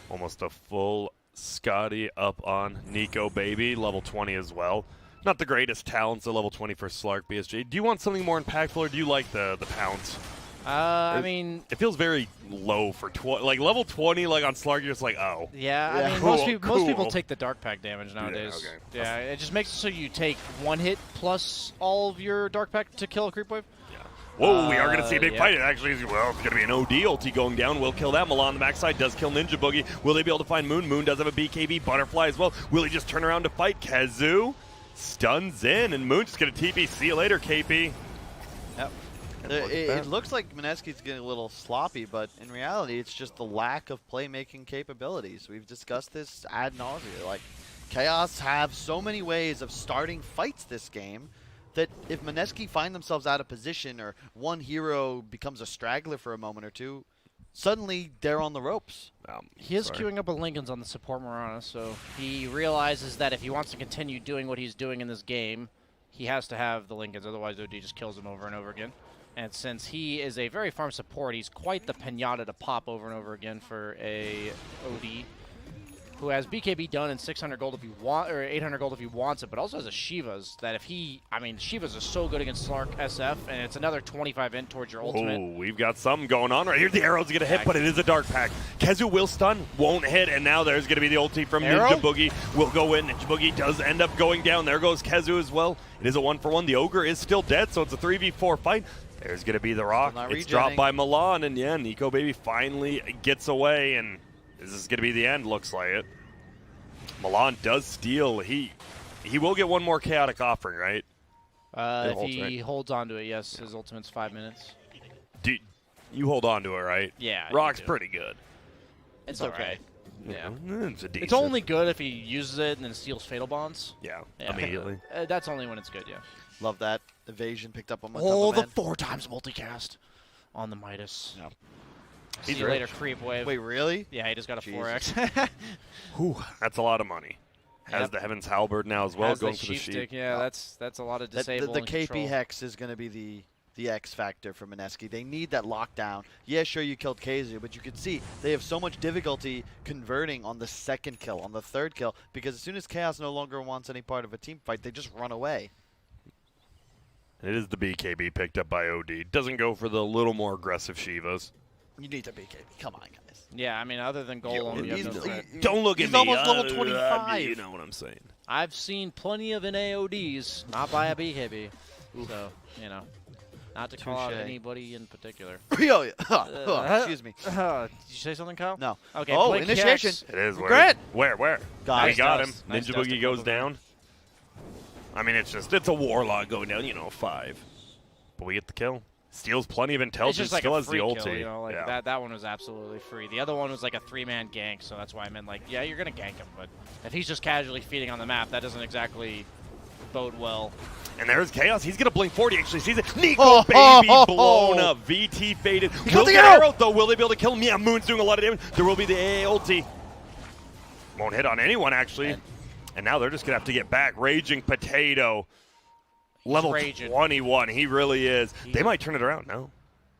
Almost a full Scotty up on Nico Baby, level 20 as well. Not the greatest talents at level 20 for Slark BSG. Do you want something more impactful, or do you like the pounds? I mean, It feels very low for like level 20. Like on Slark, you're just like, oh. yeah, Yeah. I mean, Cool, most people cool. take the dark pack damage nowadays. okay. Yeah, it just makes it so you take 1 hit plus all of your dark pack to kill a creep wave. Whoa, we are going to see a big yeah. fight. It actually is, well, it's going to be an OD ulti going down. Will kill that. Milan on the backside does kill Ninja Boogie. Will they be able to find Moon? Moon does have a BKB Butterfly as well. Will he just turn around to fight? Kazu stuns in, and Moon just going to TP. See you later, KP. Yep. And look at It that. looks like Mineski's getting a little sloppy, but in reality, it's just the lack of playmaking capabilities. We've discussed this ad nauseum. Like, Chaos have so many ways of starting fights this game that if Mineski find themselves out of position or one hero becomes a straggler for a moment or two, suddenly they're on the ropes. He is Sorry. queuing up a Lincoln's on the support Mirana, so he realizes that if he wants to continue doing what he's doing in this game, he has to have the Lincolns, otherwise OD just kills him over and over again. And since he is a very farm support, he's quite the pinata to pop over and over again for a OD, who has BKB done and 600 gold if he want, or 800 gold if he wants it, but also has a Shiva's that if he, I mean, Shiva's are so good against Slark SF, and it's another 25 int towards your ultimate. Oh, we've got something going on right here. The arrow's going to hit, but it is a dark pack. Kezu will stun, won't hit, and now there's going to be the ulti from Arrow? Ninja Boogie. Will go in. Ninja Boogie does end up going down. There goes Kezu as well. It is a 1-for-1. The Ogre is still dead, so it's a 3v4 fight. There's going to be the rock. not It's regenning. dropped by Milan, and yeah, Nico Baby finally gets away, and this is going to be the end, looks like it. Milan does steal. He will get one more chaotic offering, right? If holds, he right? holds on to it, yes, his ultimate's 5 minutes. You hold on to it, right? Yeah, you Rock's do. pretty good. It's okay. okay. Yeah. It's a decent. It's only good if he uses it and then steals Fatal Bonds. Yeah, Yeah. immediately. That's only when it's good, yeah. Love that. Evasion picked up on my Oh, the man. 4 times multicast on the Midas. Yep. See He's you later, rich. creep wave. Wait, really? Yeah, he just got a Jesus. 4x. Whew, that's a lot of money. Has Yep. the Heaven's Halberd now as well, Has going the for the sheep sheep. stick. Yeah, that's a lot of The disable and KP control. Hex is going to be the X factor for Mineski. They need that lockdown. Yeah, sure, you killed Kazu, but you can see they have so much difficulty converting on the second kill, on the third kill, because as soon as Chaos no longer wants any part of a team fight, they just run away. It is the BKB picked up by OD. Doesn't go for the little more aggressive Shivas. You need to BKB. Come on, guys. Yeah, I mean, other than Golem, you have no threat. Don't look at He's me. almost level 25. You know what I'm saying. I've seen plenty of NAODs, not by a BKB. So, you know, not to call out Touche. anybody in particular. Oh, yeah. Excuse me. Did you say something, Kyle? No. Okay, Oh, Blink initiation. Hex. It is. Regret. Where? Got We it. got him. dust. Nice Ninja dust Boogie to goes cover. down. I mean, it's a warlock going down, 5. But we get the kill. Steals plenty of It's intelligence, just like still a has the free ulti. kill, you know, like Yeah. that one was absolutely free. The other one was like a 3-man gank, so that's why I meant like, yeah, you're gonna gank him, but if he's just casually feeding on the map, that doesn't exactly bode well. And there's Chaos. He's going to blink 40. Actually sees it. Nico, Oh, baby, oh, blown oh. up. VT faded. He Will got the get arrow! arrow, though. Will they be able to kill him? Yeah, Moon's doing a lot of damage. There will be the AA ulti. Won't hit on anyone, actually. And now they're just going to have to get back. Raging Potato. Level raging. 21. He really is. They might turn it around. No.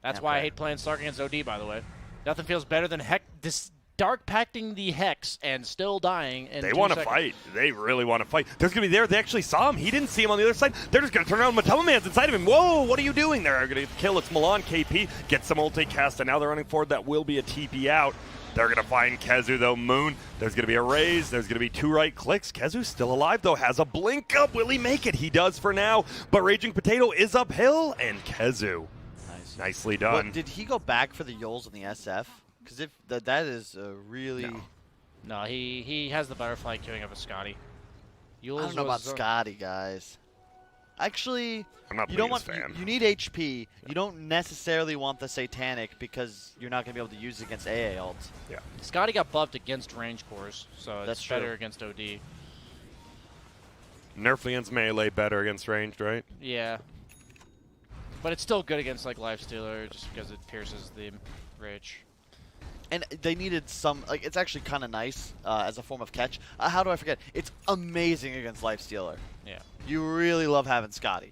That's why I hate playing Stark against OD, by the way. Nothing feels better than this Dark pacting the Hex and still dying in They 2 want to seconds. fight. They really want to fight. There's going to be there. They actually saw him. He didn't see him on the other side. They're just going to turn around. Matama Man's inside of him. Whoa, what are you doing? They're going to kill. It's Milan. KP gets some ulti cast, and now they're running forward. That will be a TP out. They're going to find Kezu, though. Moon. There's going to be a raise. There's going to be 2 right clicks. Kezu's still alive, though. Has a blink up. Will he make it? He does for now. But Raging Potato is uphill, and Kezu. Nicely done. Well, did he go back for the Yols in the SF? Because if that is really... No, he has the butterfly queuing up a Scotty. I don't know about Scotty, guys. Actually, I'm not you don't biggest want fan. you need HP. You don't necessarily want the Satanic because you're not going to be able to use it against AA ult. Yeah. Scotty got buffed against range cores, so That's it's true. better against OD. Nerf against melee, better against ranged, right? Yeah. But it's still good against like Lifestealer just because it pierces the rage. And they needed some, like, it's actually kind of nice as a form of catch. How do I forget? It's amazing against Lifestealer. Yeah. You really love having Scotty.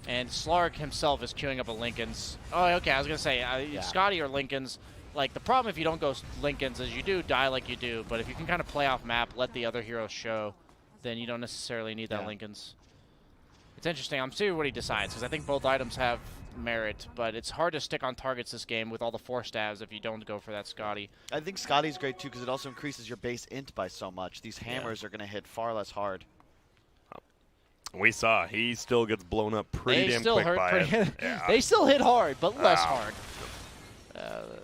And Slark himself is queuing up a Lincoln's. Oh, okay, I was going to say, Scotty or Lincoln's. Like, the problem if you don't go Lincoln's is you do die like you do, but if you can kind of play off map, let the other heroes show, then you don't necessarily need that Lincoln's. It's interesting. I'm seeing what he decides, because I think both items have merit, but it's hard to stick on targets this game with all the 4 stabs if you don't go for that Scotty. I think Scotty's great, too, because it also increases your base int by so much. These hammers are going to hit far less hard. We saw he still gets blown up pretty damn quick by it. Yeah. They still hit hard, but less hard.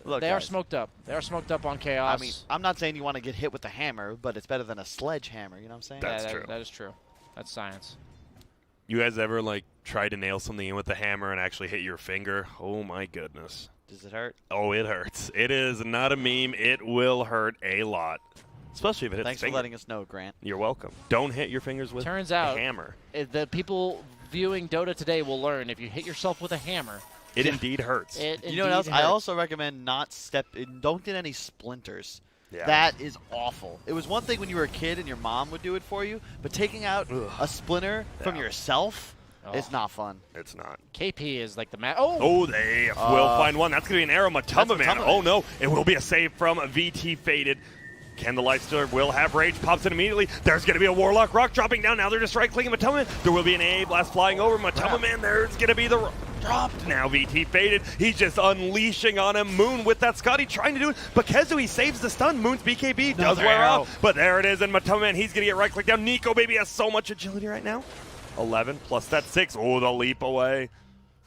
Look, they are guys. smoked up. They are smoked up on Chaos. I mean, I'm not saying you want to get hit with the hammer, but it's better than a sledgehammer, you know what I'm saying? That's true. That is true. That's science. You guys ever like try to nail something in with a hammer and actually hit your finger? Oh my goodness. Does it hurt? Oh, it hurts. It is not a meme. It will hurt a lot. Especially if it hits Thanks the for finger. letting us know, Grant. You're welcome. Don't hit your fingers with Turns a out, hammer. The people viewing Dota today will learn if you hit yourself with a hammer, It indeed hurts. You know what else? I also recommend don't get any splinters. Yeah. That is awful. It was one thing when you were a kid and your mom would do it for you, but taking out a splinter from yourself is not fun. It's not. KP is like the Oh, they will find one. That's going to be an arrow. Matama Man. Matama Oh, Man. no. It will be a save from VT Faded. Can the Lifestealer will have rage? Pops it immediately. There's going to be a Warlock Rock dropping down. Now they're just right-clicking Matama Man. There will be an AA Blast flying over. Matama Man, there's going to be the dropped. Now VT Faded. He's just unleashing on him. Moon with that Scotty trying to do it. But Kezu, he saves the stun. Moon's BKB does wear off. But there it is. And Matama Man, he's going to get right-clicked down. Nico, baby, has so much agility right now. 11 plus that 6. Oh, the leap away.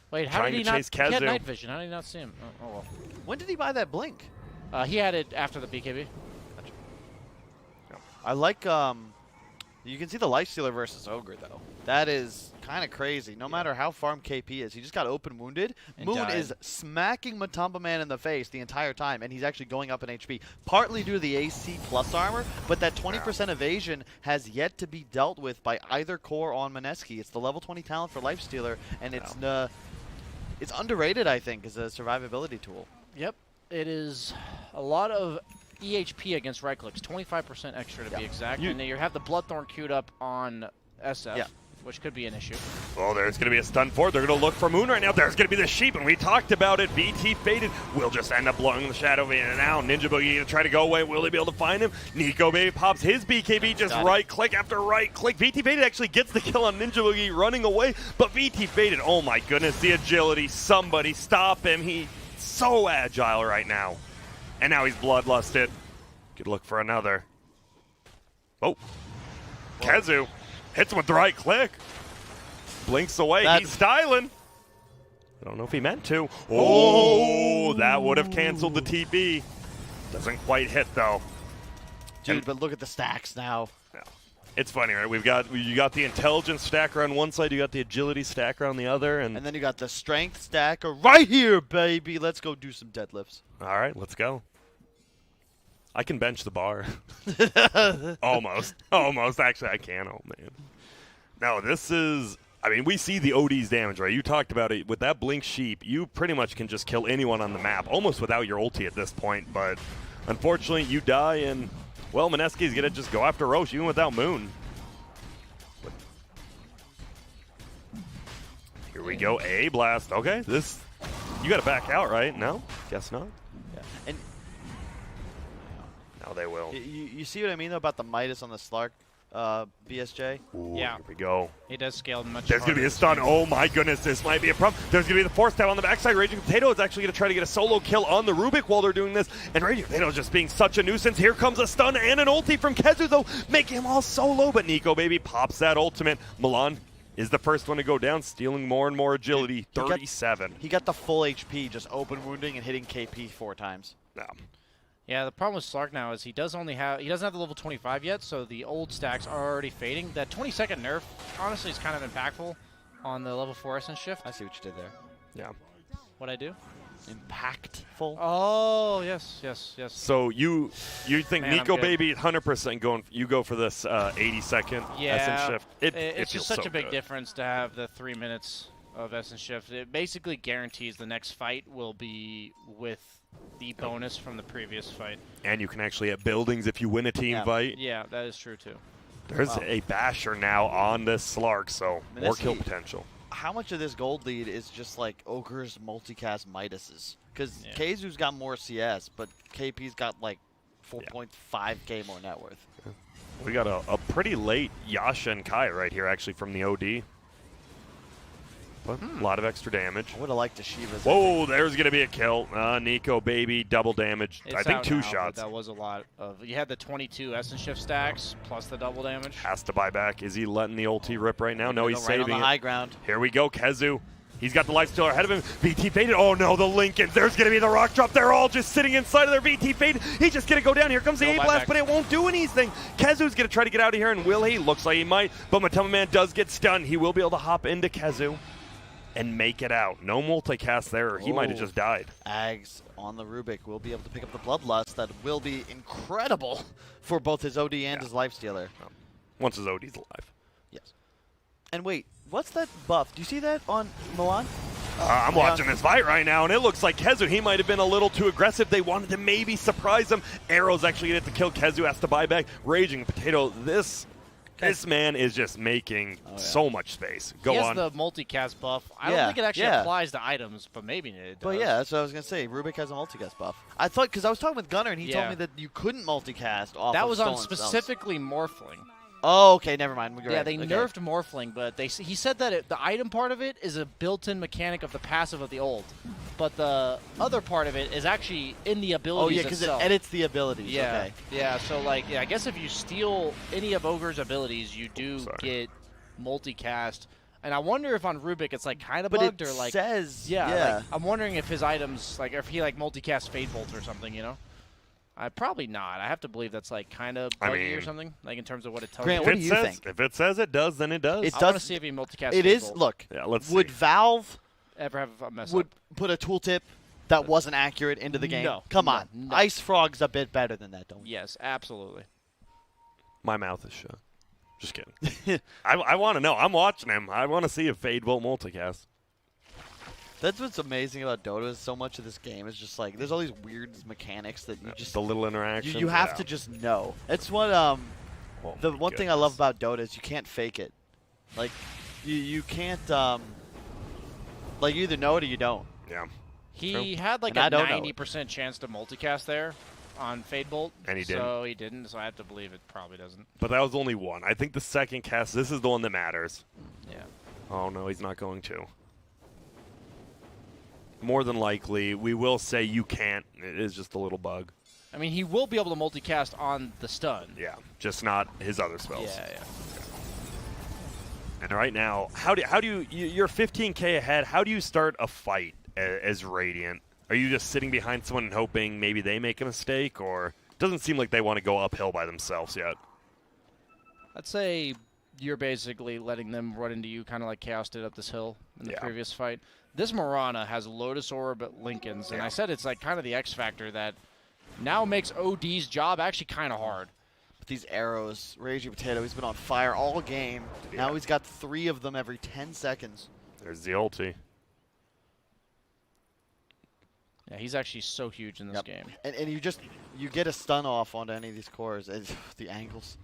Wait, how Trying did he to not? chase He had Kezu. night vision. How did he not see him? Oh well. When did he buy that blink? He had it after the BKB. I like, you can see the Lifestealer versus Ogre, though. That is kind of crazy. No matter how farm KP is, he just got open wounded. And Moon died. is smacking Matamba Man in the face the entire time, and he's actually going up in HP, partly due to the AC plus armor, but that 20% evasion has yet to be dealt with by either core on MINESKI. It's the level 20 talent for Lifestealer, and it's underrated, I think, as a survivability tool. Yep. It is a lot of EHP against right clicks, 25% extra to be exact. And then you have the Bloodthorn queued up on SF, which could be an issue. Well, there's going to be a stun forward. They're going to look for Moon right now. There's going to be the sheep, and we talked about it. VT Faded will just end up blowing the shadow in and out. Ninja Boogie going to try to go away. Will they be able to find him? Nico baby pops his BKB, just right-click after right-click. VT Faded actually gets the kill on Ninja Boogie running away, but VT Faded, oh my goodness, the agility. Somebody stop him. He's so agile right now. And now he's bloodlusted. Could look for another. Oh. Kezu hits him with the right click. Blinks away. He's styling. I don't know if he meant to. Oh, that would have canceled the TB. Doesn't quite hit, though. Dude, but look at the stacks now. It's funny, right? You got the intelligence stacker on one side, you got the agility stacker on the other, and then you got the strength stacker right here, baby. Let's go do some deadlifts. all right, let's go. I can bench the bar. Almost. Actually, I can. Oh, man. No, this is... I mean, we see the OD's damage, right? You talked about it. With that Blink Sheep, you pretty much can just kill anyone on the map, almost without your ulti at this point. But unfortunately, you die, and, well, MINESKI's going to just go after Roche, even without Moon. But here we go. A-Blast. Okay, this... You got to back out, right? No? Guess not. Yeah. And now they will. you see what I mean, though, about the Midas on the Slark? BSJ. Ooh, yeah. Here we go. He does scale much There's going to be a stun. Oh, my goodness. This might be a problem. There's going to be the force stab on the backside. Raging Potato is actually going to try to get a solo kill on the Rubik while they're doing this. And Raging Potato is just being such a nuisance. Here comes a stun and an ulti from Kezu, though, making him all solo. But Nico, baby, pops that ultimate. Milan is the first one to go down, stealing more and more agility. 37. He got the full HP, just open wounding and hitting KP 4 times. Yeah. Yeah, the problem with Slark now is he doesn't have the level 25 yet, so the old stacks are already fading. That 20-second nerf, honestly, is kind of impactful on the level 4 essence shift. I see what you did there. Yeah. What'd I do? Impactful. Oh, yes. So you think Man, Nico, I'm good. baby, 100% going? You go for this 80-second essence shift. It's It just feels such so a big good. difference to have the 3 minutes of essence shift. It basically guarantees the next fight will be with the bonus from the previous fight. And you can actually hit buildings if you win a team fight. Yeah, that is true too. There's a basher now on this Slark, so more kill potential. How much of this gold lead is just like Ogre's multicast Midases? Because Keizu's got more CS, but KP's got like 4.5k more net worth. We got a pretty late Yasha and Kai right here, actually, from the OD. But a lot of extra damage. I would have liked a Shiva's. Whoa, there's going to be a kill. Nico, baby, double damage. It's I think out 2 now, shots. but that was a lot of. You had the 22 essence shift stacks plus the double damage. Has to buy back. Is he letting the ulti rip right now? No, he's right saving on the high ground. Here we go, Kezu. He's got the lifestealer ahead of him. VT faded. Oh no, the Lincolns. There's going to be the rock drop. They're all just sitting inside of their VT faded. He's just going to go down. Here comes the A-Blast, but it won't do anything. Kezu's going to try to get out of here, and will he? Looks like he might, but Matama Man does get stunned. He will be able to hop into Kezu and make it out. No multicast there, or he might have just died. Ags on the Rubik will be able to pick up the Bloodlust. That will be incredible for both his OD and his Lifestealer. Once his OD's alive. Yes. And wait, what's that buff? Do you see that on Milan? I'm watching this fight right now, and it looks like Kezu, he might have been a little too aggressive. They wanted to maybe surprise him. Arrow's actually going to kill. Kezu has to buy back. Raging Potato, this man is just making so much space. Go on. He has the multicast buff. I don't think it actually applies to items, but maybe it does. But yeah, that's what I was going to say. Rubik has a multicast buff. I thought, because I was talking with Gunnar, and he told me that you couldn't multicast off that of was on stolen specifically Morphling. Oh, okay, never mind. You're right. They nerfed Morphling, but he said that the item part of it is a built-in mechanic of the passive of the old, but the other part of it is actually in the abilities. Oh yeah, because it edits the abilities. Yeah, okay. yeah. So like, I guess if you steal any of Ogre's abilities, you do get multicast. And I wonder if on Rubik it's like kind of bugged, or like says like, I'm wondering if his items like if he like multicast Fade Bolt or something, you know. Probably not. I have to believe that's like kind of buggy or something, like in terms of what it tells Grant, you. what do you think? If it says it does, then it does. It I does. want to see if he multicast. It is. Look, would Valve ever have a mess would put a tooltip that wasn't accurate into the game? No. Come on. No. Ice Frog's a bit better than that, don't you? Yes, absolutely. My mouth is shut. Just kidding. I want to know. I'm watching him. I want to see if Fade won't multicast. That's what's amazing about Dota is so much of this game is just like there's all these weird mechanics that you just the little interactions. You have to just know. It's what the one thing I love about Dota is you can't fake it. Like you can't like you either know it or you don't. Yeah. He had like a 90% chance to multicast there on Fade Bolt, and he didn't. So he didn't. So I have to believe it probably doesn't. But that was only one. I think the second cast. This is the one that matters. Yeah. Oh no, he's not going to. More than likely, we will say you can't. It is just a little bug. I mean, he will be able to multicast on the stun. Yeah, just not his other spells. Yeah, yeah. And right now, how do you you're 15k ahead? How do you start a fight as Radiant? Are you just sitting behind someone and hoping maybe they make a mistake, or it doesn't seem like they want to go uphill by themselves yet? I'd say you're basically letting them run into you, kind of like Chaos did up this hill in the previous fight. This Mirana has Lotus Orb at Lincoln's, and I said it's like kind of the X factor that now makes OD's job actually kind of hard. But these arrows, Raging Potato, he's been on fire all game. Now he's got 3 of them every 10 seconds. There's the ulti. Yeah, he's actually so huge in this game. And you get a stun off onto any of these cores. The angles.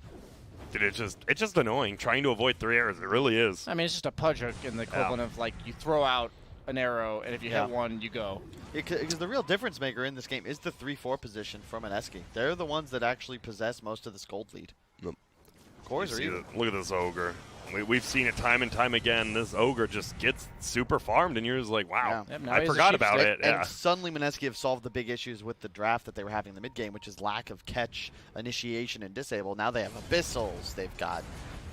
Dude, it's just annoying trying to avoid 3 arrows. It really is. I mean, it's just a pudge hook in the equivalent of like you throw out an arrow, and if you hit one, you go. Because the real difference maker in this game is the 3-4 position from MINESKI. They're the ones that actually possess most of this gold lead. Cores are even. Look at this Ogre. We've seen it time and time again. This Ogre just gets super farmed, and you're just like, wow, I forgot about it. And suddenly MINESKI have solved the big issues with the draft that they were having in the mid-game, which is lack of catch, initiation, and disable. Now they have Abyssals. They've got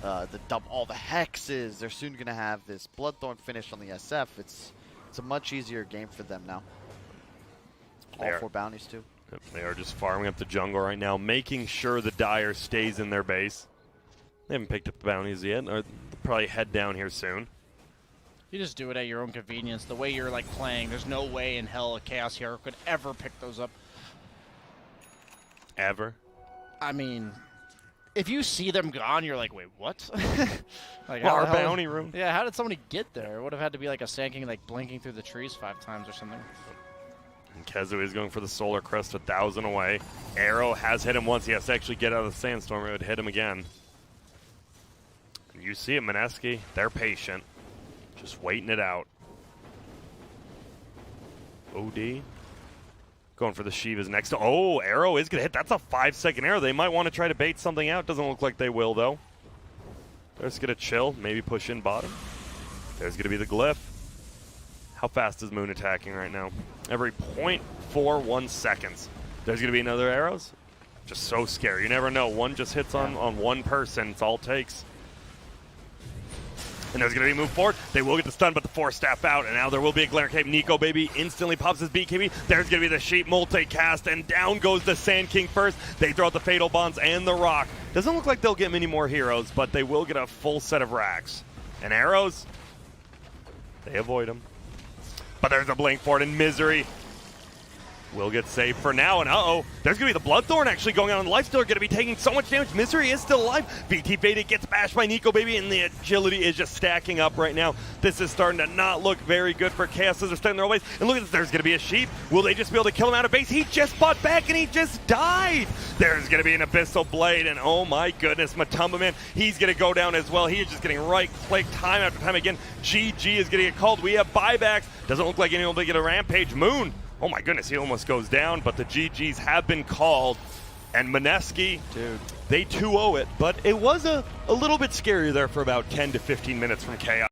all the hexes. They're soon going to have this Bloodthorn finish on the SF. It's a much easier game for them now. All 4 bounties, too. They are just farming up the jungle right now, making sure the Dire stays in their base. They haven't picked up the bounties yet. They'll probably head down here soon. You just do it at your own convenience. The way you're like playing, there's no way in hell a Chaos Hero could ever pick those up. Ever? I mean, if you see them gone, you're like, wait, what? Like our bounty room. Yeah, how did somebody get there? It would have had to be like a Sand King like blinking through the trees 5 times or something. And Kezu is going for the Solar Crest 1,000 away. Arrow has hit him once. He has to actually get out of the Sandstorm. It would hit him again. You see it, MINESKI. They're patient. Just waiting it out. OD. Going for the Shivas next. Oh, Arrow is going to hit. That's a 5-second arrow. They might want to try to bait something out. Doesn't look like they will, though. They're just going to chill. Maybe push in bottom. There's going to be the Glyph. How fast is Moon attacking right now? Every 0.41 seconds. There's going to be another arrows. Just so scary. You never know. One just hits on one person. It's all it takes. And there's going to be a move forward. They will get the stun, but the 4-staff out. And now there will be a Glimmer Cape. Nico, baby, instantly pops his BKB. There's going to be the Sheep multicast, and down goes the Sand King first. They throw out the Fatal Bonds and the Rock. Doesn't look like they'll get many more heroes, but they will get a full set of racks. And arrows, they avoid them. But there's a blink for it, and Misery will get saved for now, and there's going to be the Bloodthorn actually going on. Lifesteal are going to be taking so much damage. Misery is still alive. VT Faded gets bashed by Nico, baby, and the agility is just stacking up right now. This is starting to not look very good for Chaos as they're starting their ways. And look at this, there's going to be a Sheep. Will they just be able to kill him out of base? He just fought back, and he just died. There's going to be an Abyssal Blade, and oh my goodness, Matumba, man, he's going to go down as well. He is just getting right-clicked time after time again. GG is going to get called. We have buybacks. Doesn't look like anyone will get a Rampage. Moon. Oh my goodness, he almost goes down, but the GGs have been called. And MINESKI, dude, they 2-0 it, but it was a little bit scary there for about 10 to 15 minutes from Chaos.